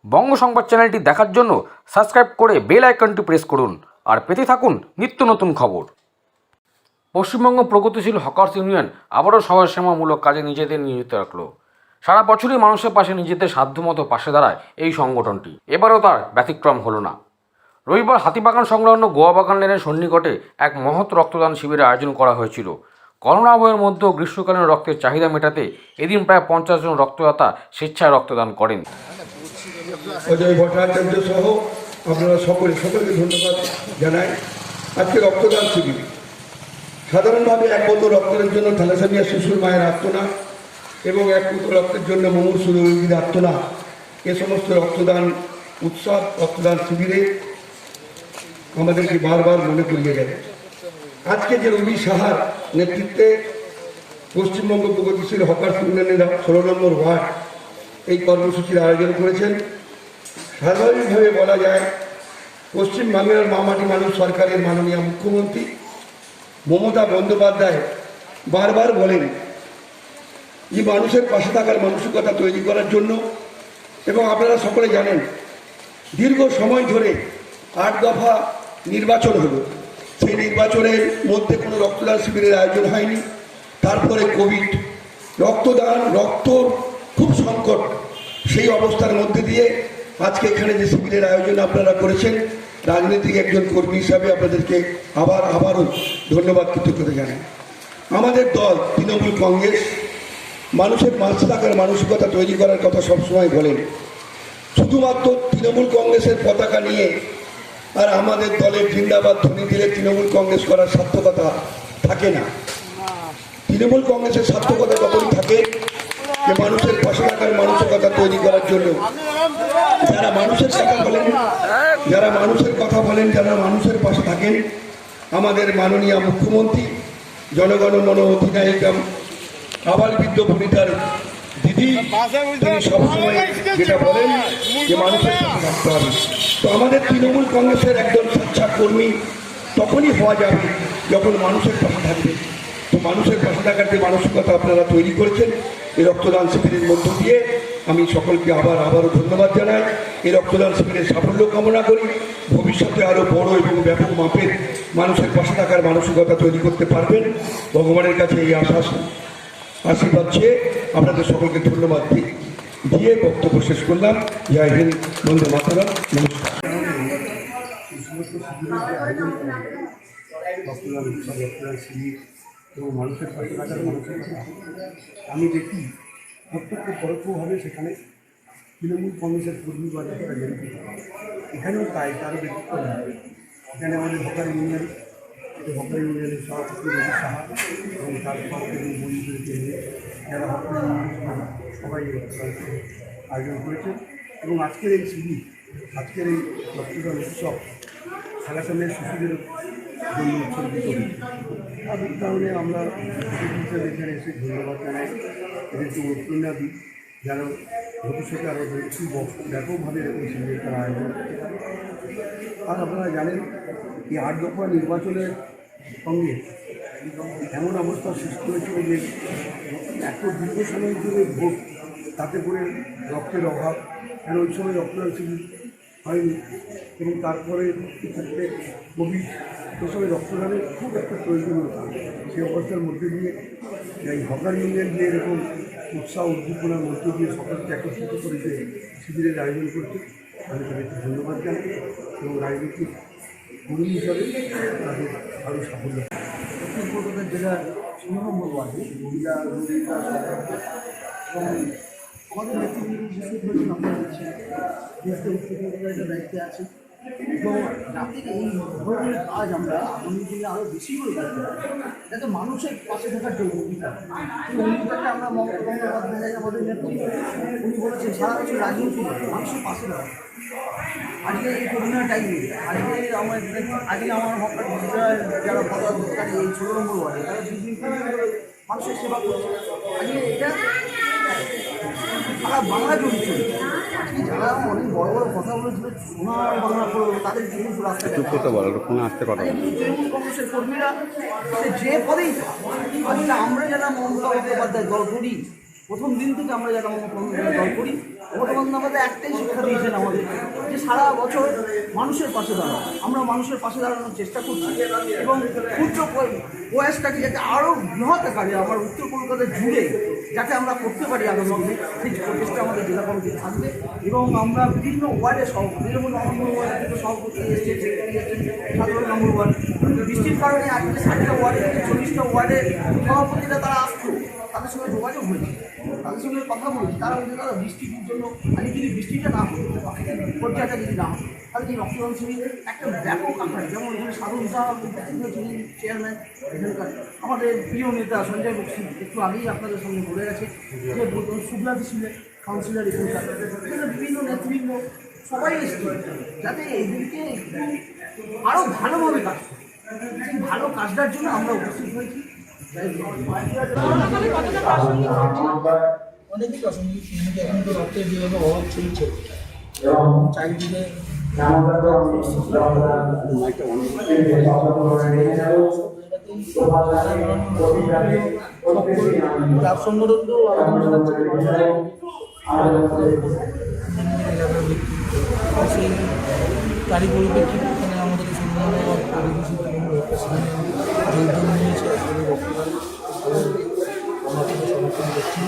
বঙ্গ সংবাদ চ্যানেলটি দেখার জন্য সাবস্ক্রাইব করে বেল আইকনটি প্রেস করুন আর পেতে থাকুন নিত্য নতুন খবর। পশ্চিমবঙ্গ প্রগতিশীল হকার্স ইউনিয়ন আবারও সমাজসেবামূলক কাজে নিজেদের নিয়োজিত রাখলো। সারা বছরই মানুষের পাশে নিজেদের সাধ্যমতো পাশে দাঁড়ায় এই সংগঠনটি। এবারও তার ব্যতিক্রম হলো না। রবিবার হাতিবাগান সংলগ্ন গোয়াবাগান লেনের সন্নিকটে এক মহৎ রক্তদান শিবিরের আয়োজন করা হয়েছিল। করোনা আবহের মধ্যেও গ্রীষ্মকালীন রক্তের চাহিদা মেটাতে এদিন প্রায় 50 জন রক্তদাতা স্বেচ্ছায় রক্তদান করেন। অজয় ভট্টাচার্য সহ আপনারা সকলকে ধন্যবাদ জানাই। আজকে রক্তদান শিবির সাধারণভাবে এক বোতল রক্তের জন্য থ্যালাসেমিয়া শিশুর মায়ের আত্মনাদ এবং এক বোতল রক্তের জন্য মুমূর্ষু রোগীর আত্মনাদ, এ সমস্ত রক্তদান উৎসব রক্তদান শিবিরে আমাদেরকে বারবার মনে করিয়ে গেছে। আজকে যে রবি সাহার নেতৃত্বে পশ্চিমবঙ্গ প্রগতিশীল হকার্স ইউনিয়নের 16 নম্বর ওয়ার্ড এই কর্মসূচির আয়োজন করেছেন। স্বাভাবিকভাবে বলা যায় পশ্চিমবাংলার মামাটি মানুষ সরকারের মাননীয় মুখ্যমন্ত্রী মমতা বন্দ্যোপাধ্যায় বারবার বলেন যে মানুষের পাশে থাকার মানসিকতা তৈরি করার জন্য, এবং আপনারা সকলে জানেন দীর্ঘ সময় ধরে 8 দফা নির্বাচন হলো। সেই নির্বাচনের মধ্যে কোনো রক্তদান শিবিরের আয়োজন হয়নি। তারপরে কোভিড, রক্ত খুব সংকট। সেই অবস্থার মধ্যে দিয়ে আজকে এখানে যে শিবিরের আয়োজন আপনারা করেছেন, রাজনৈতিক একজন কর্মী হিসাবে আপনাদেরকে আবারও ধন্যবাদ কৃতজ্ঞতা জানাই। আমাদের দল তৃণমূল কংগ্রেস মানুষের পাশে থাকার মানসিকতা তৈরি করার কথা সবসময় বলেন। শুধুমাত্র তৃণমূল কংগ্রেসের পতাকা নিয়ে আর আমাদের দলের জিন্দাবাদ ধ্বনি দিলে তৃণমূল কংগ্রেস করার সার্থকতা থাকে না। তৃণমূল কংগ্রেসের সার্থকতা তখনই থাকে যে মানুষের পাশে থাকার মানসিকতা তৈরি করার জন্য যারা মানুষের কথা বলেন, যারা মানুষের পাশে থাকেন। আমাদের মাননীয় মুখ্যমন্ত্রী জনগণ মন অধিনায়িকা আবাল বৃদ্ধ বনিতার দিদি, তিনি সবসময় যেটা বলেন যে মানুষের পাশে থাকতে হবে। তো আমাদের তৃণমূল কংগ্রেসের একজন স্বেচ্ছা কর্মী তখনই হওয়া যাবে যখন মানুষের পাশে থাকবে। তো মানুষের পাশে থাকার যে মানসিকতা আপনারা তৈরি করেছেন এই রক্তদান শিবিরের মধ্য দিয়ে, আমি সকলকে আবারও ধন্যবাদ জানাই। এই রক্তদান শিবিরের সাফল্য কামনা করি। ভবিষ্যতে আরও বড় এবং ব্যাপক মাপের মানুষের পাশে থাকার মানসিকতা তৈরি করতে পারবেন, ভগবানের কাছে এই আশীর্বাদ চেয়ে আপনাদের সকলকে ধন্যবাদ দিয়ে বক্তব্য শেষ করলাম। জয় হিন্দ, বন্দে মাতরম, নমস্কার। রক্তদান শিবির এবং মানুষের পাশে থাকার মানসিকতা আমি দেখি প্রত্যেককে পরোক্ষভাবে সেখানে তৃণমূল কংগ্রেসের কর্মী বা যারা জড়িত, এখানেও তাই তারও ব্যক্তিত্ব নেই। এখানে আমাদের হকার ইউনিয়নের সভাপতি রবি সাহা এবং তার সভাপতি বন্ধুদেরকে নিয়ে যারা হকার ইউনিয়ন সবাই আয়োজন করেছে। এবং আজকের এই শিবির, আজকের এই রক্তদান উৎসব থ্যালাসেমিয়া শিশুদের জন্য উৎসর্গিত হয়েছে। আর এই কারণে আমরা এখানে এসে ধন্যবাদ জানাই, এদেরকে অনুপ্রেরণা দিই যেন ভবিষ্যতে আরও বেশি ব্যাপকভাবে এরকম শিবিরের তারা আয়োজন করতে পারে। আর আপনারা জানেন এই 8 দফা নির্বাচনের সঙ্গে এমন অবস্থা সৃষ্টি হয়েছিল যে এত দীর্ঘ সময় ধরে ভোট, তাতে করে রক্তের অভাব, কেন ওই সময় রক্তদান শিবির হয়নি। এবং তারপরে ক্ষেত্রে কোভিড, সে সময় রক্তদানের খুব একটা প্রয়োজনীয়তা। সেই অবস্থার মধ্যে দিয়ে এই হকার ইউনিয়ন যে এরকম উৎসাহ উদ্দীপনার মধ্য দিয়ে সকলকে একত্রিত করে যে শিবিরের আয়োজন করছে, আমি তাদেরকে ধন্যবাদ জানাই এবং রাজনৈতিক কর্মী হিসাবে তাদের আরও সাফল্য। দক্ষিণ কলকাতা জেলার 16 নম্বর ওয়ার্ডে মহিলা আমাদের নেতৃত্ব হিসেবে আপনারা দেখছেন দেশকে উত্তর দায়িত্বে আছে এবং রাতের এই ধরনের কাজ আমরা আগামী দিনে আরও বেশি করে করতে পারি, যাতে মানুষের পাশে থাকার যে অঙ্গীকার, এই অঙ্গীকারটা আমরা মমতা বন্দ্যোপাধ্যায় আমাদের নেতৃত্ব উনি বলেছেন সারা বছর রাজনীতি মানুষের পাশে দাঁড়ায়। আজকে এই করোনার টাইমে আজকে আমার হকার যারা পদাধিকারী এই 16 নম্বর ওয়ার্ডে তারা দুদিন মানুষের সেবা করছে। আজকে এটা সারা বাংলা জড়িত। আজকে যারা অনেক বড় বড় কথা বলেছিল, সোনার গণনা করে তাদের কিন্তু রাস্তায় তৃণমূল কংগ্রেসের কর্মীরা যে পদেই আজকে আমরা যারা মমতা বন্দ্যোপাধ্যায় দল করি, প্রথম দিন থেকে আমরা যারা মমতা বন্দ্যোপাধ্যায় দল করি, মমতা বন্দ্যোপাধ্যায় একটাই শিক্ষা দিয়েছেন আমাদের, যে সারা বছর মানুষের পাশে দাঁড়ানো। আমরা মানুষের পাশে দাঁড়ানোর চেষ্টা করছি এবং ক্ষুদ্র প্রয়াসটাকে যাতে আরও বৃহৎ আকারে আমার উত্তর কলকাতা জুড়ে যাতে আমরা করতে পারি আগামী দিনে, সেই প্রচেষ্টা আমাদের জেলা কমিটি থাকবে। এবং আমরা বিভিন্ন ওয়ার্ডে সভাপতি, যেমন নম্বর ওয়ার্ড থেকে সভাপতি এসছে, সেক্রেটারি এসছেন 17 নম্বর ওয়ার্ড। বৃষ্টির কারণে আজকে 60টা ওয়ার্ডে থেকে 40টা ওয়ার্ডের সভাপতিরা তারা আসতো, তাদের সঙ্গে যোগাযোগ হয়েছে, তাদের সঙ্গে কথা বলেছি। তারা বলছে দাদা বৃষ্টির জন্য আজকে যদি বৃষ্টিটা না হতো, পর্যায়টা যদি না হতো, তাহলে এই রক্তদান শিবির একটা ব্যাপক আকারে, যেমন এখানে সাধন সাহা ছিলেন চেয়ারম্যান, এখানকার আমাদের প্রিয় নেতা সঞ্জয় বক্সি একটু আগেই আপনাদের সঙ্গে বলে গেছে, যে সুব্রাতি ছিলেন কাউন্সিলর এখানকার, এখানে বিভিন্ন নেতৃবৃন্দ সবাই এসছে যাতে এদেরকে একটু আরও ভালোভাবে কাজ করে। সেই ভালো কাজটার জন্য আমরা উপস্থিত হয়েছি। অনেকই প্রাসঙ্গিক, এখন তো রক্তের যেভাবে অভাব চলছে চারিদিকে ক্লাব সংগঠনকেও আবেদন সেই তারই পরিপ্রেক্ষিতে এখানে আমাদের সুন্দরবন সেখানে যোগদান নিয়েছে সমর্থন করছি,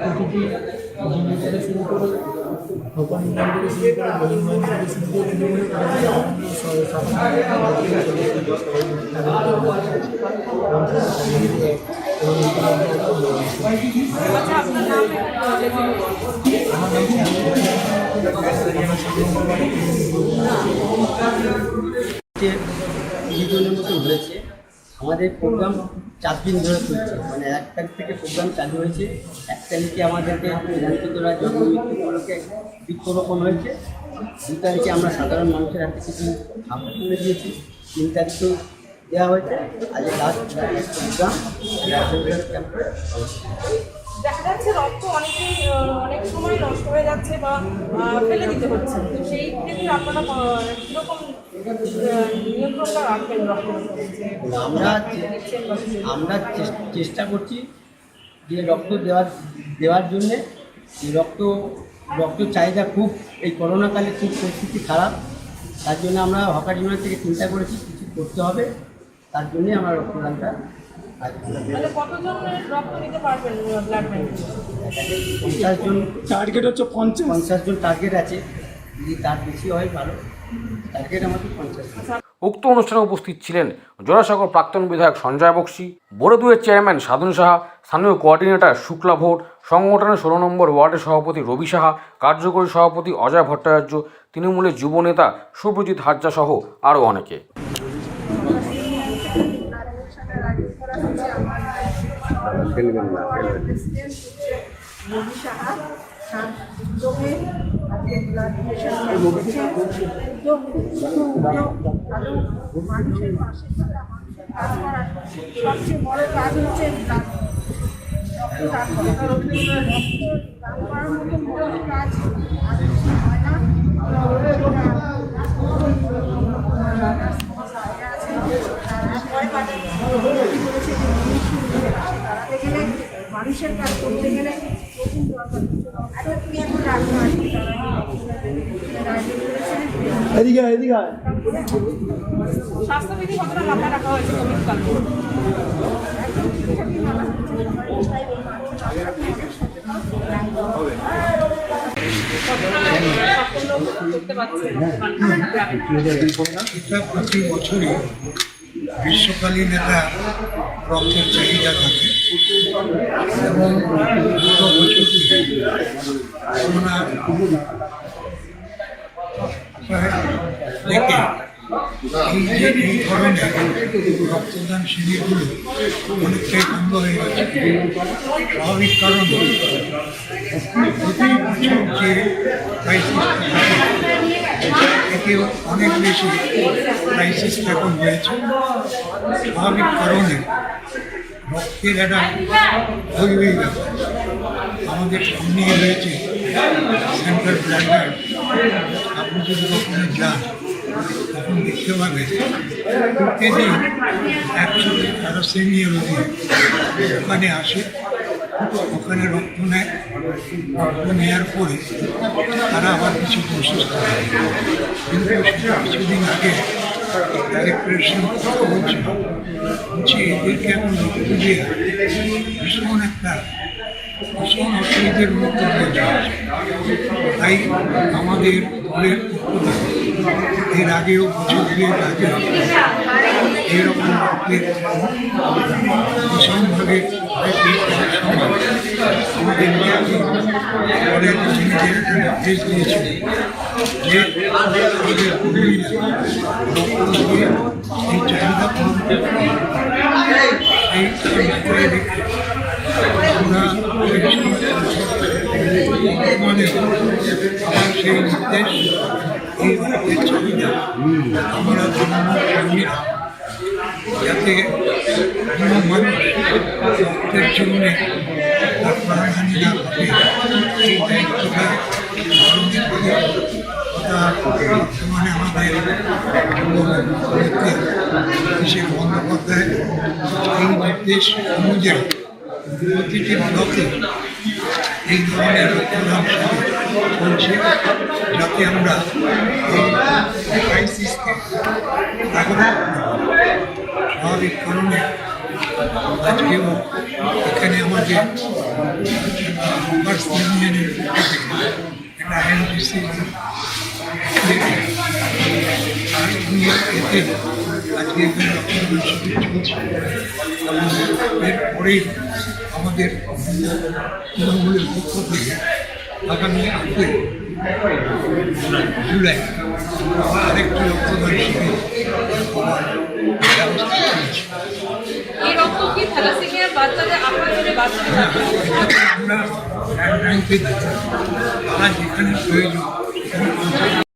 প্রতিটি ইঞ্জিনিয়ার থেকে শুরু করে ভোপাল ইউনিয়ন থেকে শুরু করে বলিমান থেকে শুরু করে ঈদের মতো হয়েছে। আমাদের প্রোগ্রাম 4 দিন ধরে চলছে, মানে 1 তারিখ থেকে প্রোগ্রাম চালু হয়েছে। 1 তারিখে আমাদেরকে বিধানচন্দ্রা জন্মমৃত্যু উপলক্ষে বৃক্ষরোপণ হয়েছে। 2 তারিখে আমরা সাধারণ মানুষের হাতে কিছু খাবার তুলে দিয়েছি। 3 তারিখেও দেওয়া হয়েছে। আজ লাস্ট প্রোগ্রাম ক্যাম্পে। দেখা যাচ্ছে রক্ত অনেক সময় নষ্ট হয়ে যাচ্ছে বা ফেলে দিতে হচ্ছে, সেই ক্ষেত্রে আপনারা কীরকম নিয়ন্ত্রণটা রাখবেন? আমরা চেষ্টা করছি যে রক্ত দেওয়ার জন্যে। রক্ত চাহিদা খুব, এই করোনাকালে খুব পরিস্থিতি খারাপ, তার জন্য আমরা হকার ইউনিয়ন থেকে চিন্তা করেছি কিছু করতে হবে, তার জন্যই আমরা রক্তদানটা। কতজনের রক্ত নিতে পারবেন ব্লাড ব্যাংক? 50 জন টার্গেট হচ্ছে 50 জন টার্গেট আছে, যদি তার বেশি হয় ভালো। টার্গেট আমাদের 50 জন। উক্ত অনুষ্ঠানে উপস্থিত ছিলেন জোড়াসাগর প্রাক্তন বিধায়ক সঞ্জয় বক্সি, বোরোদুয়ের চেয়ারম্যান সাধন সাহা, স্থানীয় কোঅর্ডিনেটর শুক্লা ভোট, সংগঠনের 16 নম্বর ওয়ার্ডের সভাপতি রবি সাহা, কার্যকরী সভাপতি অজয় ভট্টাচার্য, তৃণমূলের যুব নেতা সুব্রজিৎ হাজরা সহ আরও অনেকে। মানুষের পাশে সবচেয়ে বড় কাজ হচ্ছে রক্তদান করা। রক্তদান করার মতো বড় কাজ আর কিছু হয় না। দাঁড়াতে গেলে, মানুষের কাজ করতে গেলে প্রথম দরকার আচ্ছা তুমি এখন রাখবো আসবি স্বাস্থ্যবিধি কতটা মাথায় রাখা হয়েছে কোভিড কালে? এটা প্রতি বছরই গ্রীষ্মকালীন একটা রক্তের চাহিদা থাকে এবং দুটো বছর করোনা দেখে এই ধরনের রক্তদান শিবিরগুলো অনেকটাই বন্ধ হয়ে গেছে। স্বাভাবিক কারণ প্রতি বছর যে ক্রাইসিস এতে অনেক বেশি ক্রাইসিস এখন হয়েছে। স্বাভাবিক কারণে রক্তের একটা হয়ে গেছে। আমাদের সামনে রয়েছে সেন্ট্রাল ব্লাড ব্যাংক। আপনি যদি কখনো যান তখন দেখতে পাবে প্রতিদিন 100 থ্যালাসেমিয়া রোগী ওখানে আসে, ওখানে রক্ত নেয়, রক্ত নেওয়ার পরে তারা আবার কিছু অসুস্থ হয়। কিন্তু সেটা কিছুদিন আগে ডাইরেক্টরের সঙ্গে কথা বলছিল, বলছি এদেরকে এখন রক্ত দিয়ে ভীষণ অসুবিধার মধ্যে দিয়ে চলছে। তাই আমাদের দলের পক্ষ থেকে এর আগেও বছর দুয়েক আগে এইরকম রক্তের ভীষণভাবে আমাদের দলের প্রতিনিধির একটা নির্দেশ দিয়েছিল যে আমাদের কর্মীরা রক্ত দিয়ে এই চাহিদা পূরণ করতে এই বিষয়ে রেখে আমরা বর্তমানে আবার সেই নির্দেশ এই রক্তের চাহিদা আমরা তৃণমূল কর্মীরা যাতে কোনো মানুষ রক্তের জন্যে তার প্রাণহানি না ঘটে এই দায়িত্বটা পালনের পরে বর্তমানে আমাদের যুবনেত্রী অভিষেক বন্দ্যোপাধ্যায় এই নির্দেশ অনুযায়ী প্রতিটি ব্লকে এই ধরনের রক্তদান শিবির চলছে, যাতে আমরা এই ক্রাইসিসকে স্বাভাবিক কারণে আজকেও এখানে আমাদের ফার্স্ট ইউনিয়নের পক্ষ থেকে একটা এনডিসি এতে আজকে এখানে রক্তদান শিবির চলছে এবং এরপরেই আমাদের তৃণমূলের পক্ষ থেকে আগামী 8 জুলাই আরেকটি রক্তদান শিবির হওয়ার ব্যবস্থা চলছে। এই রক্ত কি থ্যালাসেমিয়ার বাচ্চাদের আপনাদের বাচ্চাদের আমরা তারা যেখানে প্রয়োজন সেখানে